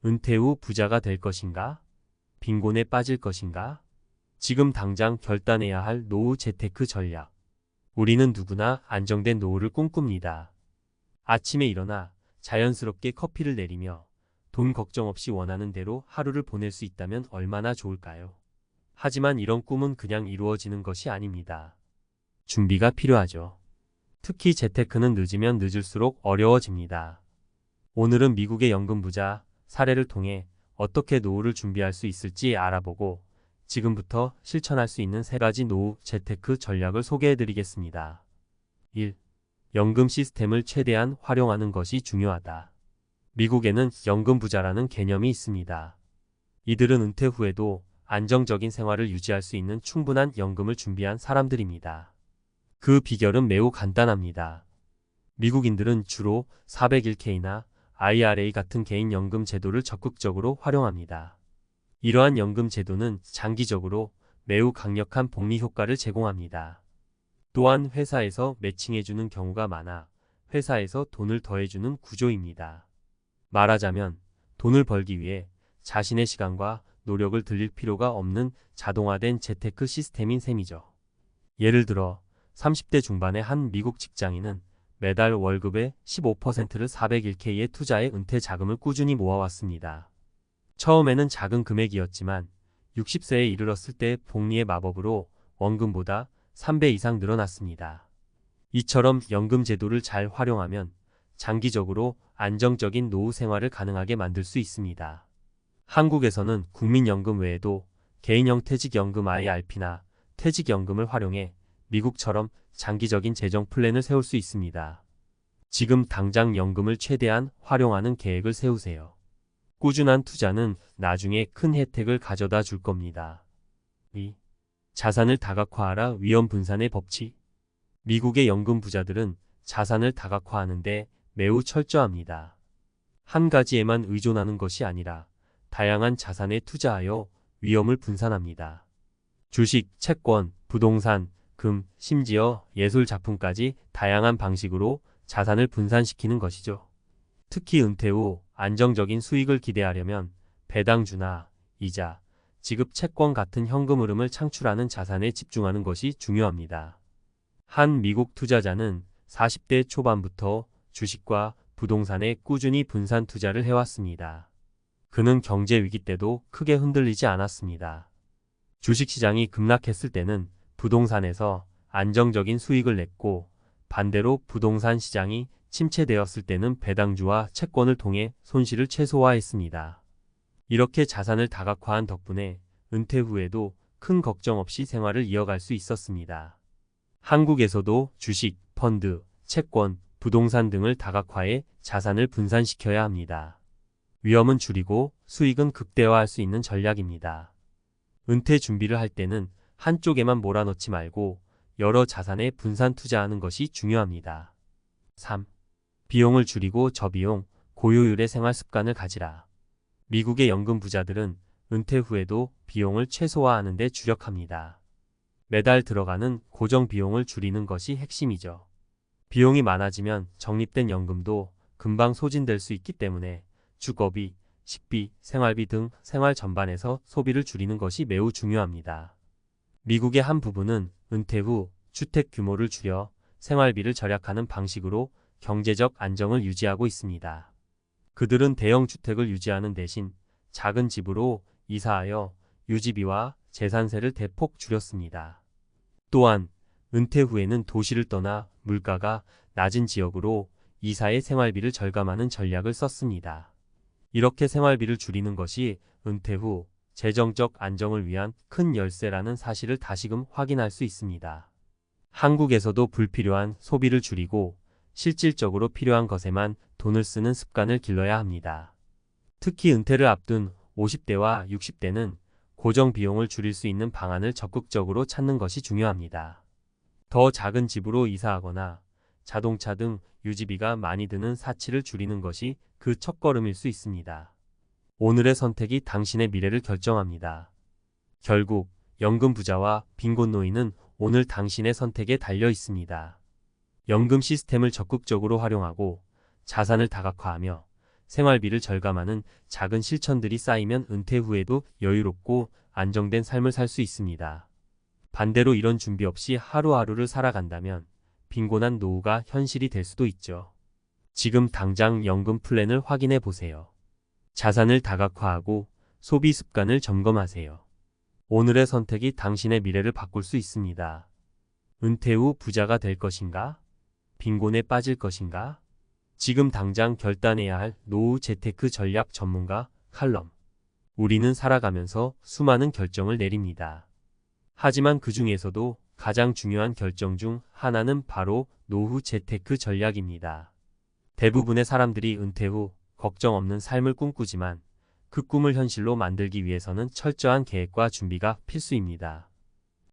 은퇴 후 부자가 될 것인가? 빈곤에 빠질 것인가? 지금 당장 결단해야 할 노후 재테크 전략. 우리는 누구나 안정된 노후를 꿈꿉니다. 아침에 일어나 자연스럽게 커피를 내리며 돈 걱정 없이 원하는 대로 하루를 보낼 수 있다면 얼마나 좋을까요? 하지만 이런 꿈은 그냥 이루어지는 것이 아닙니다. 준비가 필요하죠. 특히 재테크는 늦으면 늦을수록 어려워집니다. 오늘은 미국의 연금 부자 사례를 통해 어떻게 노후를 준비할 수 있을지 알아보고 지금부터 실천할 수 있는 3가지 노후 재테크 전략을 소개해드리겠습니다. 1. 연금 시스템을 최대한 활용하는 것이 중요하다. 미국에는 연금 부자라는 개념이 있습니다. 이들은 은퇴 후에도 안정적인 생활을 유지할 수 있는 충분한 연금을 준비한 사람들입니다. 그 비결은 매우 간단합니다. 미국인들은 주로 401k나 IRA 같은 개인연금 제도를 적극적으로 활용합니다. 이러한 연금 제도는 장기적으로 매우 강력한 복리 효과를 제공합니다. 또한 회사에서 매칭해주는 경우가 많아 회사에서 돈을 더해주는 구조입니다. 말하자면 돈을 벌기 위해 자신의 시간과 노력을 들일 필요가 없는 자동화된 재테크 시스템인 셈이죠. 예를 들어 30대 중반의 한 미국 직장인은 매달 월급의 15%를 401k에 투자해 은퇴 자금을 꾸준히 모아왔습니다. 처음에는 작은 금액이었지만 60세에 이르렀을 때 복리의 마법으로 원금보다 3배 이상 늘어났습니다. 이처럼 연금 제도를 잘 활용하면 장기적으로 안정적인 노후 생활을 가능하게 만들 수 있습니다. 한국에서는 국민연금 외에도 개인형 퇴직연금 IRP나 퇴직연금을 활용해 미국처럼 장기적인 재정 플랜을 세울 수 있습니다. 지금 당장 연금을 최대한 활용하는 계획을 세우세요. 꾸준한 투자는 나중에 큰 혜택을 가져다 줄 겁니다. 2. 자산을 다각화하라. 위험 분산의 법칙. 미국의 연금 부자들은 자산을 다각화하는데 매우 철저합니다. 한 가지에만 의존하는 것이 아니라 다양한 자산에 투자하여 위험을 분산합니다. 주식, 채권, 부동산, 금, 심지어 예술 작품까지 다양한 방식으로 자산을 분산시키는 것이죠. 특히 은퇴 후 안정적인 수익을 기대하려면 배당주나 이자, 지급 채권 같은 현금 흐름을 창출하는 자산에 집중하는 것이 중요합니다. 한 미국 투자자는 40대 초반부터 주식과 부동산에 꾸준히 분산 투자를 해왔습니다. 그는 경제 위기 때도 크게 흔들리지 않았습니다. 주식시장이 급락했을 때는 부동산에서 안정적인 수익을 냈고 반대로 부동산 시장이 침체되었을 때는 배당주와 채권을 통해 손실을 최소화했습니다. 이렇게 자산을 다각화한 덕분에 은퇴 후에도 큰 걱정 없이 생활을 이어갈 수 있었습니다. 한국에서도 주식, 펀드, 채권, 부동산 등을 다각화해 자산을 분산시켜야 합니다. 위험은 줄이고 수익은 극대화할 수 있는 전략입니다. 은퇴 준비를 할 때는 한쪽에만 몰아넣지 말고 여러 자산에 분산 투자하는 것이 중요합니다. 3. 비용을 줄이고 저비용, 고효율의 생활 습관을 가지라. 미국의 연금 부자들은 은퇴 후에도 비용을 최소화하는 데 주력합니다. 매달 들어가는 고정 비용을 줄이는 것이 핵심이죠. 비용이 많아지면 적립된 연금도 금방 소진될 수 있기 때문에 주거비, 식비, 생활비 등 생활 전반에서 소비를 줄이는 것이 매우 중요합니다. 미국의 한 부부는 은퇴 후 주택 규모를 줄여 생활비를 절약하는 방식으로 경제적 안정을 유지하고 있습니다. 그들은 대형 주택을 유지하는 대신 작은 집으로 이사하여 유지비와 재산세를 대폭 줄였습니다. 또한 은퇴 후에는 도시를 떠나 물가가 낮은 지역으로 이사해 생활비를 절감하는 전략을 썼습니다. 이렇게 생활비를 줄이는 것이 은퇴 후 재정적 안정을 위한 큰 열쇠라는 사실을 다시금 확인할 수 있습니다. 한국에서도 불필요한 소비를 줄이고 실질적으로 필요한 것에만 돈을 쓰는 습관을 길러야 합니다. 특히 은퇴를 앞둔 50대와 60대는 고정 비용을 줄일 수 있는 방안을 적극적으로 찾는 것이 중요합니다. 더 작은 집으로 이사하거나 자동차 등 유지비가 많이 드는 사치를 줄이는 것이 그 첫걸음일 수 있습니다. 오늘의 선택이 당신의 미래를 결정합니다. 결국 연금 부자와 빈곤 노인은 오늘 당신의 선택에 달려 있습니다. 연금 시스템을 적극적으로 활용하고 자산을 다각화하며 생활비를 절감하는 작은 실천들이 쌓이면 은퇴 후에도 여유롭고 안정된 삶을 살 수 있습니다. 반대로 이런 준비 없이 하루하루를 살아간다면 빈곤한 노후가 현실이 될 수도 있죠. 지금 당장 연금 플랜을 확인해 보세요. 자산을 다각화하고 소비 습관을 점검하세요. 오늘의 선택이 당신의 미래를 바꿀 수 있습니다. 은퇴 후 부자가 될 것인가? 빈곤에 빠질 것인가? 지금 당장 결단해야 할 노후 재테크 전략 전문가 칼럼. 우리는 살아가면서 수많은 결정을 내립니다. 하지만 그 중에서도 가장 중요한 결정 중 하나는 바로 노후 재테크 전략입니다. 대부분의 사람들이 은퇴 후 걱정 없는 삶을 꿈꾸지만 그 꿈을 현실로 만들기 위해서는 철저한 계획과 준비가 필수입니다.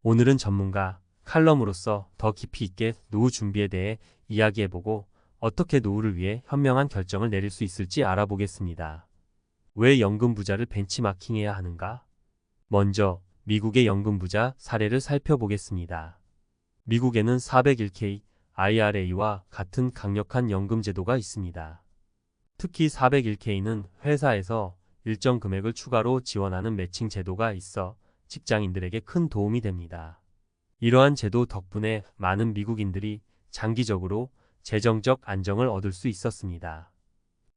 오늘은 전문가 칼럼으로서 더 깊이 있게 노후 준비에 대해 이야기해보고 어떻게 노후를 위해 현명한 결정을 내릴 수 있을지 알아보겠습니다. 왜 연금 부자를 벤치마킹해야 하는가? 먼저 미국의 연금 부자 사례를 살펴보겠습니다. 미국에는 401k, IRA와 같은 강력한 연금 제도가 있습니다. 특히 401k는 회사에서 일정 금액을 추가로 지원하는 매칭 제도가 있어 직장인들에게 큰 도움이 됩니다. 이러한 제도 덕분에 많은 미국인들이 장기적으로 재정적 안정을 얻을 수 있었습니다.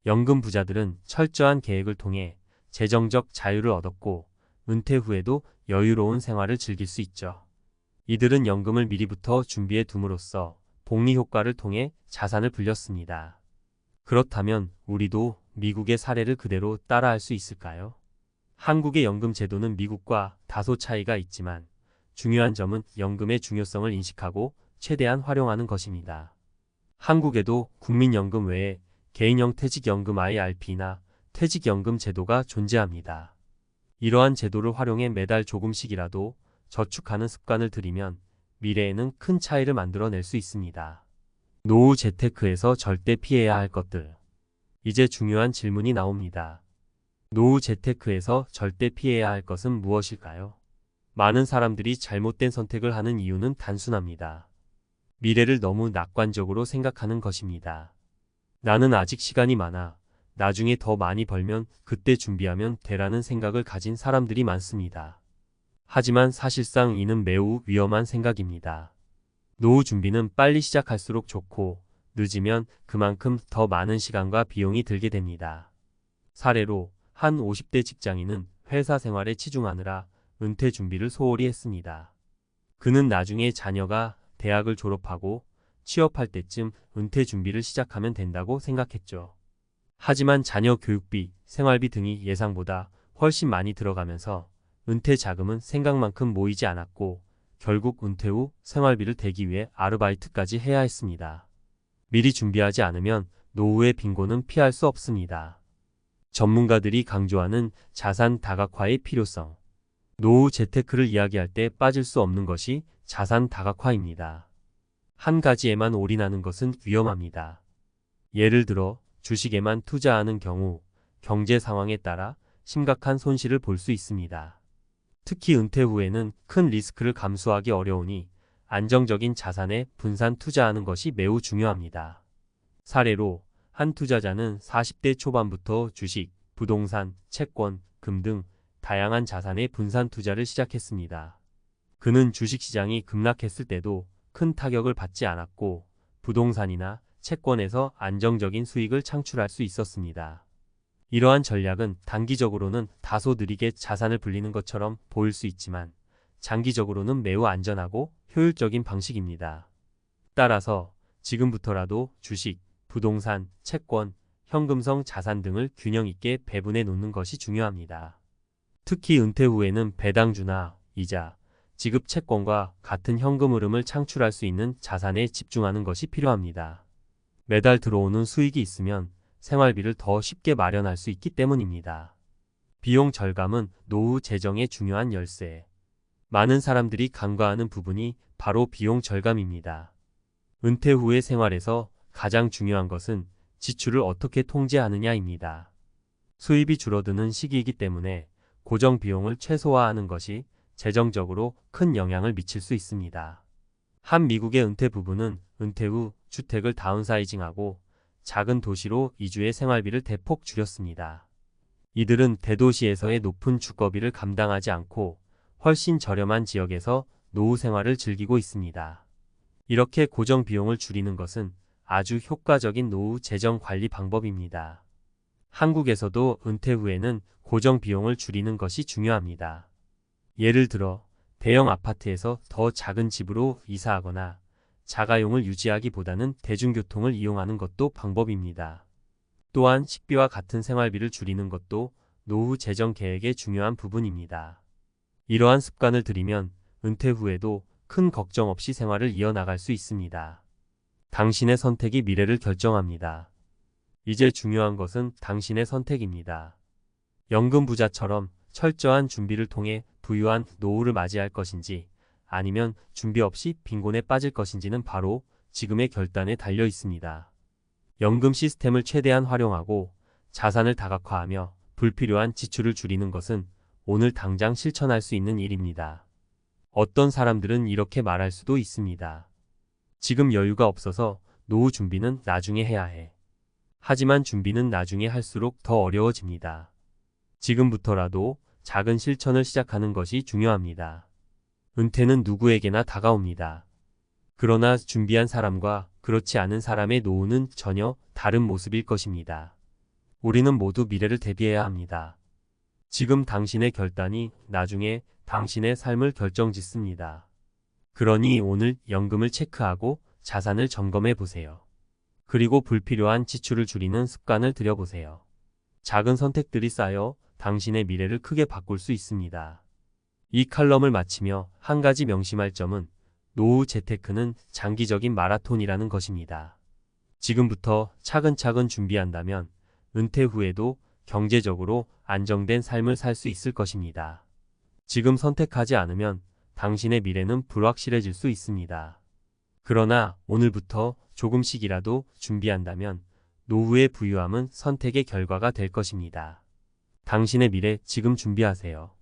연금 부자들은 철저한 계획을 통해 재정적 자유를 얻었고 은퇴 후에도 여유로운 생활을 즐길 수 있죠. 이들은 연금을 미리부터 준비해 둠으로써 복리 효과를 통해 자산을 불렸습니다. 그렇다면 우리도 미국의 사례를 그대로 따라할 수 있을까요? 한국의 연금 제도는 미국과 다소 차이가 있지만 중요한 점은 연금의 중요성을 인식하고 최대한 활용하는 것입니다. 한국에도 국민연금 외에 개인형 퇴직연금 IRP나 퇴직연금 제도가 존재합니다. 이러한 제도를 활용해 매달 조금씩이라도 저축하는 습관을 들이면 미래에는 큰 차이를 만들어낼 수 있습니다. 노후 재테크에서 절대 피해야 할 것들. 이제 중요한 질문이 나옵니다. 노후 재테크에서 절대 피해야 할 것은 무엇일까요? 많은 사람들이 잘못된 선택을 하는 이유는 단순합니다. 미래를 너무 낙관적으로 생각하는 것입니다. 나는 아직 시간이 많아. 나중에 더 많이 벌면 그때 준비하면 되라는 생각을 가진 사람들이 많습니다. 하지만 사실상 이는 매우 위험한 생각입니다. 노후 준비는 빨리 시작할수록 좋고 늦으면 그만큼 더 많은 시간과 비용이 들게 됩니다. 사례로 한 50대 직장인은 회사 생활에 치중하느라 은퇴 준비를 소홀히 했습니다. 그는 나중에 자녀가 대학을 졸업하고 취업할 때쯤 은퇴 준비를 시작하면 된다고 생각했죠. 하지만 자녀 교육비, 생활비 등이 예상보다 훨씬 많이 들어가면서 은퇴 자금은 생각만큼 모이지 않았고 결국 은퇴 후 생활비를 대기 위해 아르바이트까지 해야 했습니다. 미리 준비하지 않으면 노후의 빈곤은 피할 수 없습니다. 전문가들이 강조하는 자산 다각화의 필요성. 노후 재테크를 이야기할 때 빠질 수 없는 것이 자산 다각화입니다. 한 가지에만 올인하는 것은 위험합니다. 예를 들어 주식에만 투자하는 경우 경제 상황에 따라 심각한 손실을 볼 수 있습니다. 특히 은퇴 후에는 큰 리스크를 감수하기 어려우니 안정적인 자산에 분산 투자하는 것이 매우 중요합니다. 사례로 한 투자자는 40대 초반부터 주식, 부동산, 채권, 금 등 다양한 자산에 분산 투자를 시작했습니다. 그는 주식시장이 급락했을 때도 큰 타격을 받지 않았고 부동산이나 채권에서 안정적인 수익을 창출할 수 있었습니다. 이러한 전략은 단기적으로는 다소 느리게 자산을 불리는 것처럼 보일 수 있지만 장기적으로는 매우 안전하고 효율적인 방식입니다. 따라서 지금부터라도 주식, 부동산, 채권, 현금성 자산 등을 균형 있게 배분해 놓는 것이 중요합니다. 특히 은퇴 후에는 배당주나 이자, 지급 채권과 같은 현금 흐름을 창출할 수 있는 자산에 집중하는 것이 필요합니다. 매달 들어오는 수익이 있으면 생활비를 더 쉽게 마련할 수 있기 때문입니다. 비용 절감은 노후 재정의 중요한 열쇠. 많은 사람들이 간과하는 부분이 바로 비용 절감입니다. 은퇴 후의 생활에서 가장 중요한 것은 지출을 어떻게 통제하느냐입니다. 수입이 줄어드는 시기이기 때문에 고정 비용을 최소화하는 것이 재정적으로 큰 영향을 미칠 수 있습니다. 한 미국의 은퇴 부부는 은퇴 후 주택을 다운사이징하고 작은 도시로 이주해 생활비를 대폭 줄였습니다. 이들은 대도시에서의 높은 주거비를 감당하지 않고 훨씬 저렴한 지역에서 노후 생활을 즐기고 있습니다. 이렇게 고정 비용을 줄이는 것은 아주 효과적인 노후 재정 관리 방법입니다. 한국에서도 은퇴 후에는 고정 비용을 줄이는 것이 중요합니다. 예를 들어 대형 아파트에서 더 작은 집으로 이사하거나 자가용을 유지하기보다는 대중교통을 이용하는 것도 방법입니다. 또한 식비와 같은 생활비를 줄이는 것도 노후 재정 계획의 중요한 부분입니다. 이러한 습관을 들이면 은퇴 후에도 큰 걱정 없이 생활을 이어나갈 수 있습니다. 당신의 선택이 미래를 결정합니다. 이제 중요한 것은 당신의 선택입니다. 연금 부자처럼 철저한 준비를 통해 부유한 노후를 맞이할 것인지 아니면 준비 없이 빈곤에 빠질 것인지는 바로 지금의 결단에 달려 있습니다. 연금 시스템을 최대한 활용하고 자산을 다각화하며 불필요한 지출을 줄이는 것은 오늘 당장 실천할 수 있는 일입니다. 어떤 사람들은 이렇게 말할 수도 있습니다. 지금 여유가 없어서 노후 준비는 나중에 해야 해. 하지만 준비는 나중에 할수록 더 어려워집니다. 지금부터라도 작은 실천을 시작하는 것이 중요합니다. 은퇴는 누구에게나 다가옵니다. 그러나 준비한 사람과 그렇지 않은 사람의 노후는 전혀 다른 모습일 것입니다. 우리는 모두 미래를 대비해야 합니다. 지금 당신의 결단이 나중에 당신의 삶을 결정짓습니다. 그러니 오늘 연금을 체크하고 자산을 점검해 보세요. 그리고 불필요한 지출을 줄이는 습관을 들여보세요. 작은 선택들이 쌓여 당신의 미래를 크게 바꿀 수 있습니다. 이 칼럼을 마치며 한 가지 명심할 점은 노후 재테크는 장기적인 마라톤이라는 것입니다. 지금부터 차근차근 준비한다면 은퇴 후에도 경제적으로 안정된 삶을 살 수 있을 것입니다. 지금 선택하지 않으면 당신의 미래는 불확실해질 수 있습니다. 그러나 오늘부터 조금씩이라도 준비한다면 노후의 부유함은 선택의 결과가 될 것입니다. 당신의 미래 지금 준비하세요.